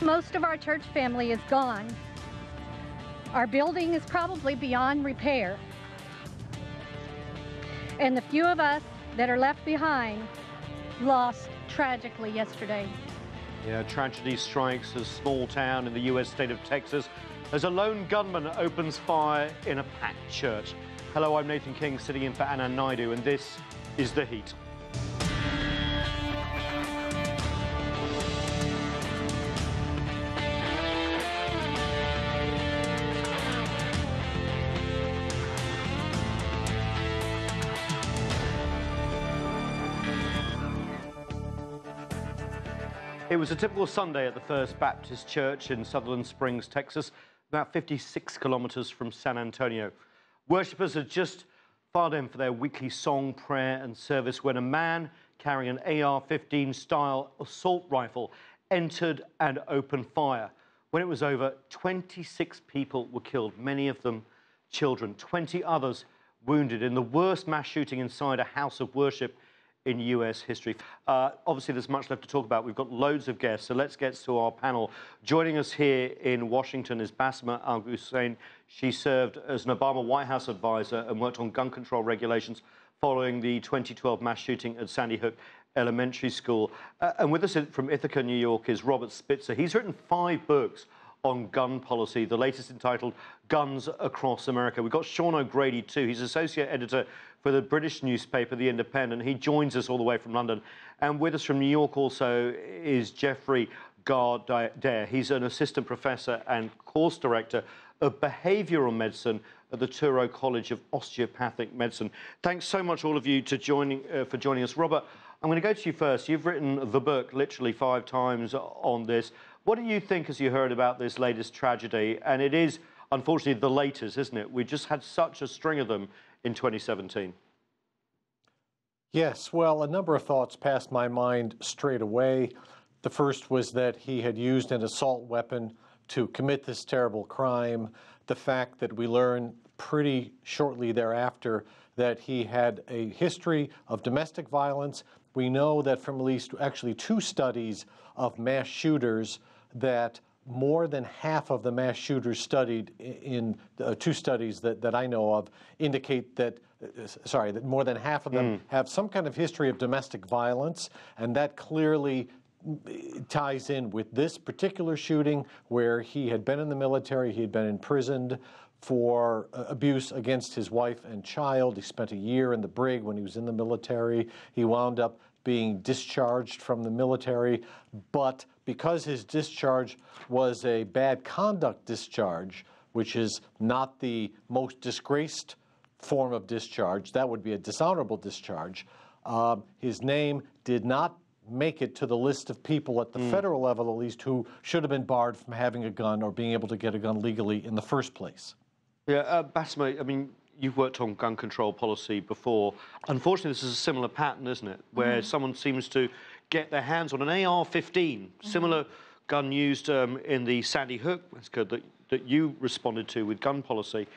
Most of our church family is gone. Our building is probably beyond repair. And the few of us that are left behind lost tragically yesterday. Yeah, tragedy strikes a small town in the US state of Texas as a lone gunman opens fire in a packed church. Hello, I'm Nathan King, sitting in for Anand Naidu, and this is The Heat. It was a typical Sunday at the First Baptist Church in Sutherland Springs, Texas, about 56 kilometers from San Antonio. Worshippers had just filed in for their weekly song, prayer and service when a man carrying an AR-15 style assault rifle entered and opened fire. When it was over, 26 people were killed, many of them children, 20 others wounded in the worst mass shooting inside a house of worship in US history. Obviously, there's much left to talk about. We've got loads of guests, so let's get to our panel. Joining us here in Washington is Bassima Alghussein. She served as an Obama White House advisor and worked on gun control regulations following the 2012 mass shooting at Sandy Hook Elementary School. And with us from Ithaca, New York, is Robert Spitzer. He's written 5 books on gun policy, the latest entitled Guns Across America. We've got Sean O'Grady too. He's associate editor for the British newspaper, The Independent. He joins us all the way from London. And with us from New York also is Jeffrey Gardere. He's an assistant professor and course director of behavioral medicine at the Touro College of Osteopathic Medicine. Thanks so much, all of you, for joining us. Robert, I'm going to go to you first. You've written the book literally 5 times on this. What do you think as you heard about this latest tragedy? And it is, unfortunately, the latest, isn't it? We just had such a string of them in 2017. Yes, well, a number of thoughts passed my mind straight away. The first was that he had used an assault weapon to commit this terrible crime. The fact that we learned pretty shortly thereafter that he had a history of domestic violence. We know that from at least actually 2 studies of mass shooters that more than half of the mass shooters studied in 2 studies that I know of indicate that, that more than half of them have some kind of history of domestic violence, and that clearly ties in with this particular shooting where he had been in the military, he had been imprisoned for abuse against his wife and child. He spent a year in the brig when he was in the military. He wound up being discharged from the military, but because his discharge was a bad conduct discharge, which is not the most disgraced form of discharge, that would be a dishonorable discharge, his name did not make it to the list of people at the federal level, at least, who should have been barred from having a gun or being able to get a gun legally in the first place. Yeah, Bassima, I mean, you've worked on gun control policy before. Unfortunately, this is a similar pattern, isn't it? Where someone seems to get their hands on an AR-15, similar gun used in the Sandy Hook, that's good, that you responded to with gun policy.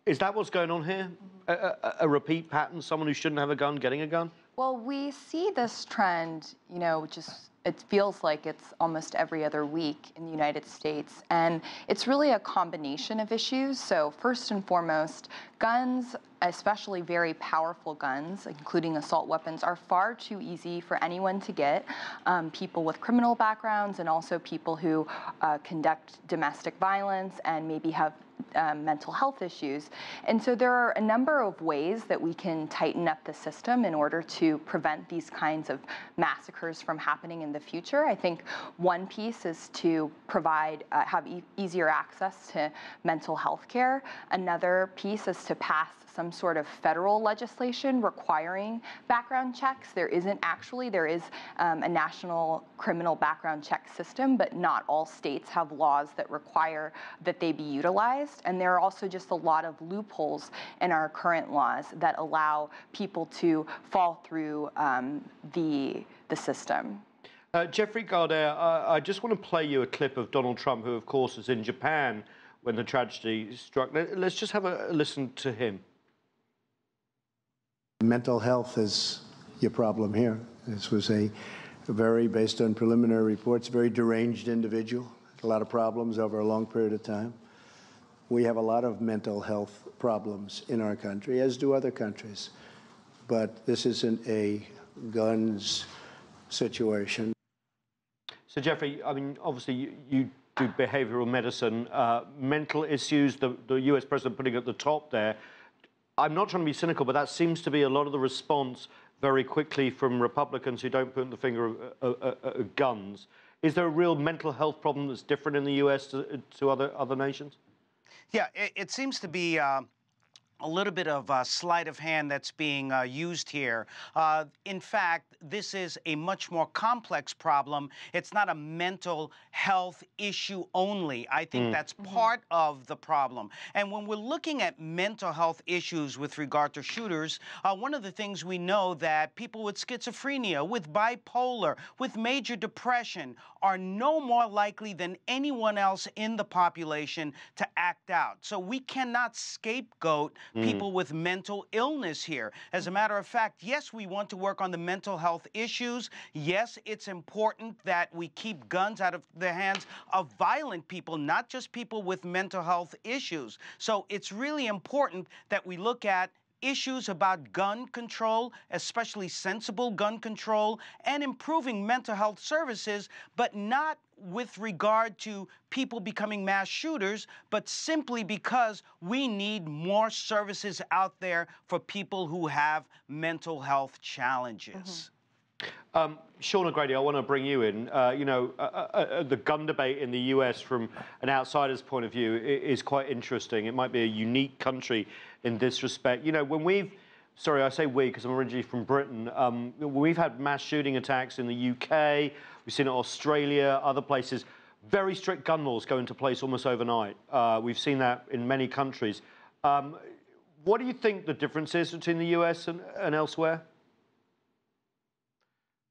Is that what's going on here? A repeat pattern, someone who shouldn't have a gun getting a gun? Well, we see this trend, you know, it feels like it's almost every other week in the United States. And it's really a combination of issues. So first and foremost, guns, especially very powerful guns, including assault weapons, are far too easy for anyone to get. People with criminal backgrounds and also people who conduct domestic violence and maybe have mental health issues. And so there are a number of ways that we can tighten up the system in order to prevent these kinds of massacres from happening in the future. I think one piece is to provide, have easier access to mental health care. Another piece is to pass some sort of federal legislation requiring background checks. There is a national criminal background check system, but not all states have laws that require that they be utilized. And there are also just a lot of loopholes in our current laws that allow people to fall through the system. Jeffrey Gardere, I just want to play you a clip of Donald Trump, who, of course, was in Japan when the tragedy struck. Let's just have a listen to him. Mental health is your problem here. This was a based on preliminary reports, very deranged individual, a lot of problems over a long period of time. We have a lot of mental health problems in our country, as do other countries. But this isn't a guns situation. So, Jeffrey, I mean, obviously, you do behavioral medicine. Mental issues, the US president putting at the top there. I'm not trying to be cynical, but that seems to be a lot of the response very quickly from Republicans who don't put the finger at guns. Is there a real mental health problem that's different in the US to other nations? Yeah, it seems to be a little bit of sleight of hand that's being used here. In fact, this is a much more complex problem. It's not a mental health issue only. I think that's part of the problem. And when we're looking at mental health issues with regard to shooters, one of the things we know that people with schizophrenia, with bipolar, with major depression are no more likely than anyone else in the population to act out. So we cannot scapegoat people with mental illness here. As a matter of fact, yes, we want to work on the mental health issues. Yes, it's important that we keep guns out of the hands of violent people, not just people with mental health issues. So it's really important that we look at issues about gun control, especially sensible gun control, and improving mental health services, but not with regard to people becoming mass shooters, but simply because we need more services out there for people who have mental health challenges. Sean O'Grady, I want to bring you in. The gun debate in the US from an outsider's point of view is quite interesting. It might be a unique country in this respect. You know, when I say we because I'm originally from Britain, we've had mass shooting attacks in the UK, we've seen it in Australia, other places. Very strict gun laws go into place almost overnight. We've seen that in many countries. What do you think the difference is between the US and elsewhere?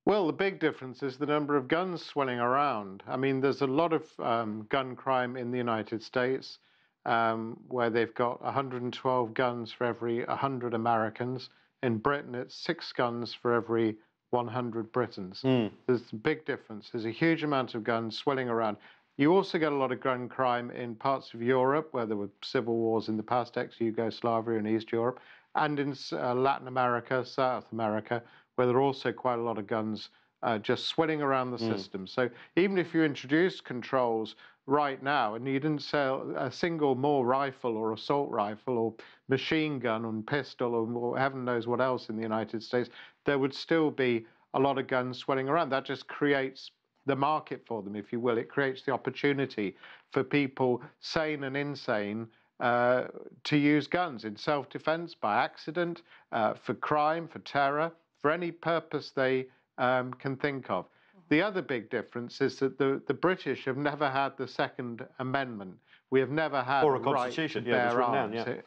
Well, the big difference is the number of guns swirling around. I mean, there's a lot of gun crime in the United States where they've got 112 guns for every 100 Americans. In Britain, it's 6 guns for every 100 Britons. There's a big difference. There's a huge amount of guns swirling around. You also get a lot of gun crime in parts of Europe where there were civil wars in the past, ex-Yugoslavia and East Europe, and in Latin America, South America, where there are also quite a lot of guns just swirling around the system. So even if you introduce controls right now and you didn't sell a single more rifle or assault rifle or machine gun or pistol or heaven knows what else in the United States, there would still be a lot of guns swirling around. That just creates the market for them, if you will. It creates the opportunity for people, sane and insane, to use guns in self-defense, by accident, for crime, for terror, for any purpose they can think of. The other big difference is that the British have never had the Second Amendment. We have never had or a right constitution. to bear arms. Down,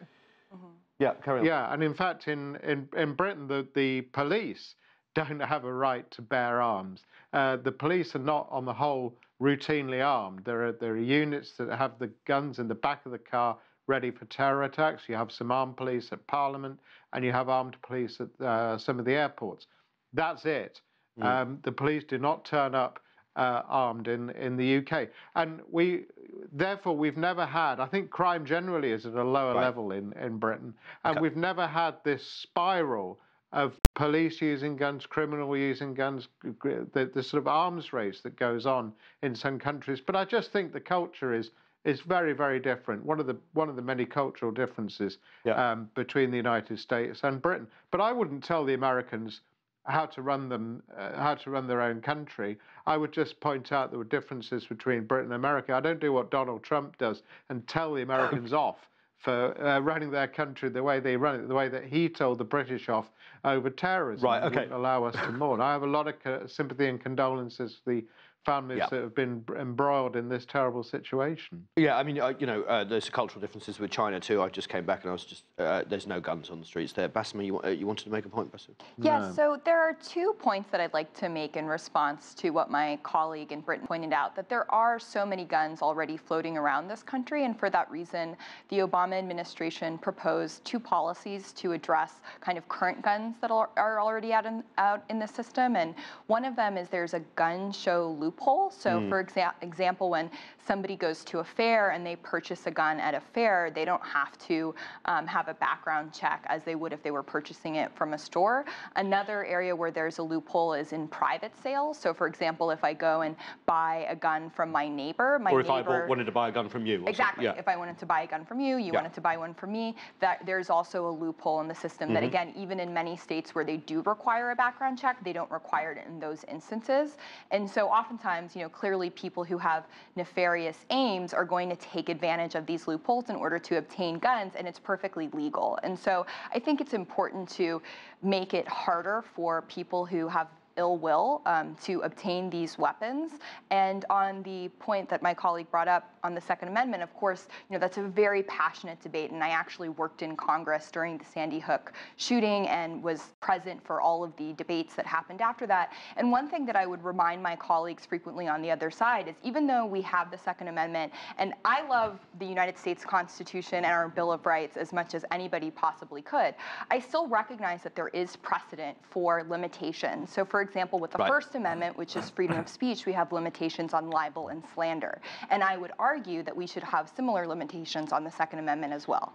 yeah, carry on. Yeah, and in fact, in Britain, the police don't have a right to bear arms. The police are not, on the whole, routinely armed. There are units that have the guns in the back of the car ready for terror attacks. You have some armed police at Parliament, and you have armed police at some of the airports. That's it. The police do not turn up armed in the UK. And therefore, we've never had, I think crime generally is at a lower level in Britain, and we've never had this spiral of police using guns, criminal using guns, the sort of arms race that goes on in some countries. But I just think the culture is very, very different. One of the many cultural differences between the United States and Britain. But I wouldn't tell the Americans how to run their own country. I would just point out there were differences between Britain and America. I don't do what Donald Trump does and tell the Americans off for running their country the way they run it, the way that he told the British off over terrorism. Right, okay. Wouldn't allow us to mourn. I have a lot of sympathy and condolences for the families that have been embroiled in this terrible situation. Yeah, I mean, you know, there's cultural differences with China too. I just came back and I was just, there's no guns on the streets there. Bassima, you wanted to make a point, Bassima? Yes, so there are 2 points that I'd like to make in response to what my colleague in Britain pointed out, that there are so many guns already floating around this country, and for that reason, the Obama administration proposed 2 policies to address kind of current guns that are already out in the system, and one of them is there's a gun show loophole. So for example, when somebody goes to a fair and they purchase a gun at a fair, they don't have to have a background check as they would if they were purchasing it from a store. Another area where there's a loophole is in private sales. So for example, if I go and buy a gun from my neighbor, or if I wanted to buy a gun from you. Exactly. If I wanted to buy a gun from you, you wanted to buy one from me, that there's also a loophole in the system that, again, even in many states where they do require a background check, they don't require it in those instances. And so oftentimes, you know, clearly people who have nefarious aims are going to take advantage of these loopholes in order to obtain guns, and it's perfectly legal. And so I think it's important to make it harder for people who have ill will to obtain these weapons. And on the point that my colleague brought up on the Second Amendment, of course, you know, that's a very passionate debate, and I actually worked in Congress during the Sandy Hook shooting and was present for all of the debates that happened after that. And one thing that I would remind my colleagues frequently on the other side is, even though we have the Second Amendment, and I love the United States Constitution and our Bill of Rights as much as anybody possibly could, I still recognize that there is precedent for limitations. So for example, with the First Amendment, which is freedom of speech, we have limitations on libel and slander. And I would argue that we should have similar limitations on the Second Amendment as well.